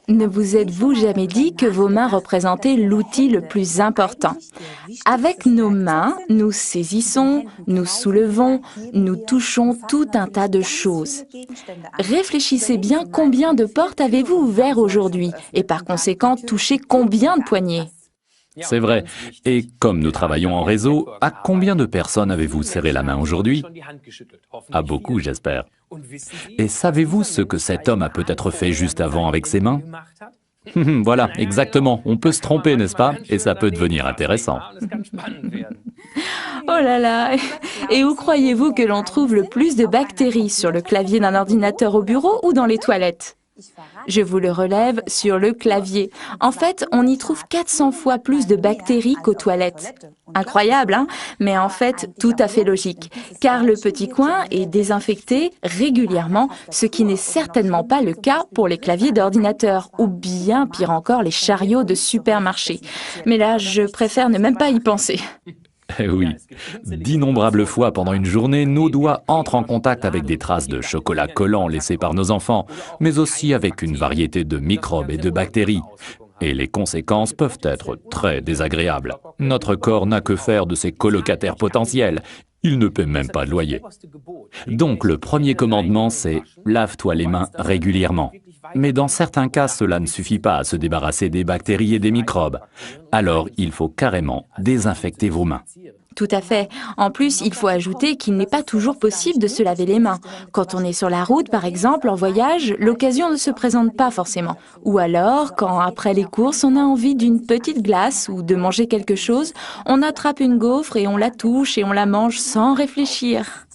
Ne vous êtes-vous jamais dit que vos mains représentaient l'outil le plus important? Avec nos mains, nous saisissons, nous soulevons, nous touchons tout un tas de choses. Réfléchissez bien combien de portes avez-vous ouvertes aujourd'hui et par conséquent touché combien de poignées? C'est vrai. Et comme nous travaillons en réseau, à combien de personnes avez-vous serré la main aujourd'hui? À beaucoup, j'espère. Et savez-vous ce que cet homme a peut-être fait juste avant avec ses mains? Voilà, exactement. On peut se tromper, n'est-ce pas? Et ça peut devenir intéressant. Oh là là! Et où croyez-vous que l'on trouve le plus de bactéries, sur le clavier d'un ordinateur au bureau ou dans les toilettes? Je vous le relève, sur le clavier. En fait, on y trouve 400 fois plus de bactéries qu'aux toilettes. Incroyable, hein? Mais en fait, tout à fait logique, car le petit coin est désinfecté régulièrement, ce qui n'est certainement pas le cas pour les claviers d'ordinateur, ou bien, pire encore, les chariots de supermarché. Mais là, je préfère ne même pas y penser. Eh oui, d'innombrables fois pendant une journée, nos doigts entrent en contact avec des traces de chocolat collant laissées par nos enfants, mais aussi avec une variété de microbes et de bactéries. Et les conséquences peuvent être très désagréables. Notre corps n'a que faire de ses colocataires potentiels. Il ne paie même pas de loyer. Donc le premier commandement, c'est « lave-toi les mains régulièrement ». Mais dans certains cas, cela ne suffit pas à se débarrasser des bactéries et des microbes. Alors, il faut carrément désinfecter vos mains. Tout à fait. En plus, il faut ajouter qu'il n'est pas toujours possible de se laver les mains. Quand on est sur la route, par exemple, en voyage, l'occasion ne se présente pas forcément. Ou alors, quand après les courses, on a envie d'une petite glace ou de manger quelque chose, on attrape une gaufre et on la touche et on la mange sans réfléchir.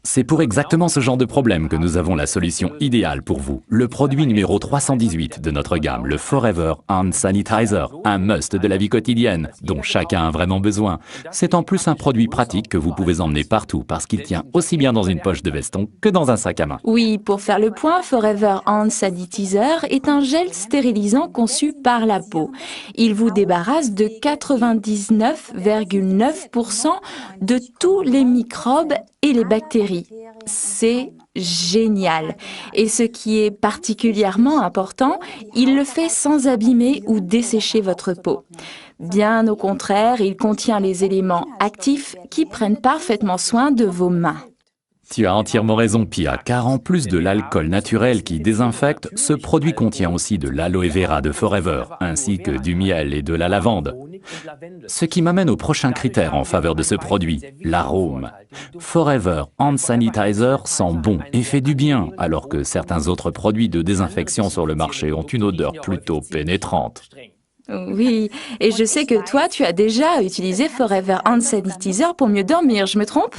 C'est pour exactement ce genre de problème que nous avons la solution idéale pour vous. Le produit numéro 318 de notre gamme, le Forever Hand Sanitizer, un must de la vie quotidienne, dont chacun a vraiment besoin. C'est en plus un produit pratique que vous pouvez emmener partout parce qu'il tient aussi bien dans une poche de veston que dans un sac à main. Oui, pour faire le point, Forever Hand Sanitizer est un gel stérilisant conçu par la peau. Il vous débarrasse de 99,9% de tous les microbes et les bactéries. C'est génial. Et ce qui est particulièrement important, il le fait sans abîmer ou dessécher votre peau. Bien au contraire, il contient les éléments actifs qui prennent parfaitement soin de vos mains. Tu as entièrement raison, Pia, car en plus de l'alcool naturel qui désinfecte, ce produit contient aussi de l'aloe vera de Forever, ainsi que du miel et de la lavande. Ce qui m'amène au prochain critère en faveur de ce produit, l'arôme. Forever Hand Sanitizer sent bon et fait du bien, alors que certains autres produits de désinfection sur le marché ont une odeur plutôt pénétrante. Oui, et je sais que toi, tu as déjà utilisé Forever Hand Sanitizer pour mieux dormir, je me trompe?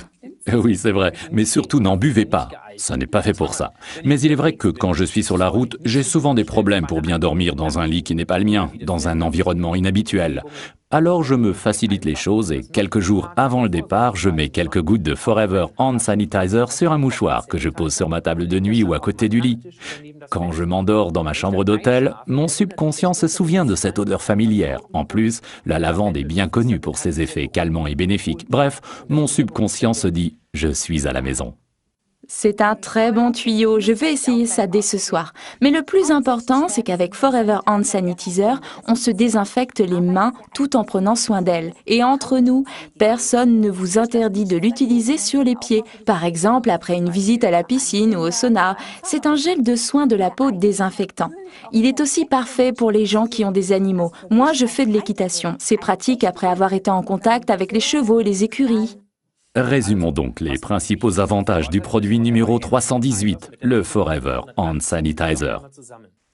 Oui, c'est vrai, mais surtout n'en buvez pas. Ça n'est pas fait pour ça. Mais il est vrai que quand je suis sur la route, j'ai souvent des problèmes pour bien dormir dans un lit qui n'est pas le mien, dans un environnement inhabituel. Alors je me facilite les choses et quelques jours avant le départ, je mets quelques gouttes de Forever Hand Sanitizer sur un mouchoir que je pose sur ma table de nuit ou à côté du lit. Quand je m'endors dans ma chambre d'hôtel, mon subconscient se souvient de cette odeur familière. En plus, la lavande est bien connue pour ses effets calmants et bénéfiques. Bref, mon subconscient se dit « je suis à la maison ». C'est un très bon tuyau, je vais essayer ça dès ce soir. Mais le plus important, c'est qu'avec Forever Hand Sanitizer, on se désinfecte les mains tout en prenant soin d'elles. Et entre nous, personne ne vous interdit de l'utiliser sur les pieds. Par exemple, après une visite à la piscine ou au sauna. C'est un gel de soin de la peau désinfectant. Il est aussi parfait pour les gens qui ont des animaux. Moi, je fais de l'équitation. C'est pratique après avoir été en contact avec les chevaux et les écuries. Résumons donc les principaux avantages du produit numéro 318, le Forever Hand Sanitizer.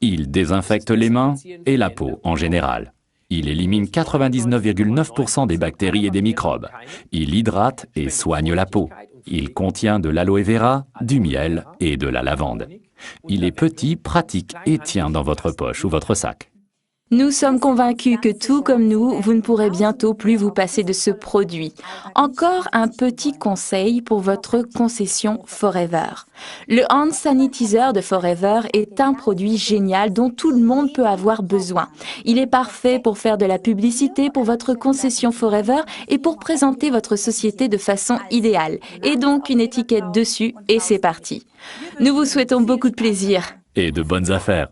Il désinfecte les mains et la peau en général. Il élimine 99,9% des bactéries et des microbes. Il hydrate et soigne la peau. Il contient de l'aloe vera, du miel et de la lavande. Il est petit, pratique et tient dans votre poche ou votre sac. Nous sommes convaincus que tout comme nous, vous ne pourrez bientôt plus vous passer de ce produit. Encore un petit conseil pour votre concession Forever. Le Hand Sanitizer de Forever est un produit génial dont tout le monde peut avoir besoin. Il est parfait pour faire de la publicité pour votre concession Forever et pour présenter votre société de façon idéale. Et donc une étiquette dessus et c'est parti. Nous vous souhaitons beaucoup de plaisir. Et de bonnes affaires.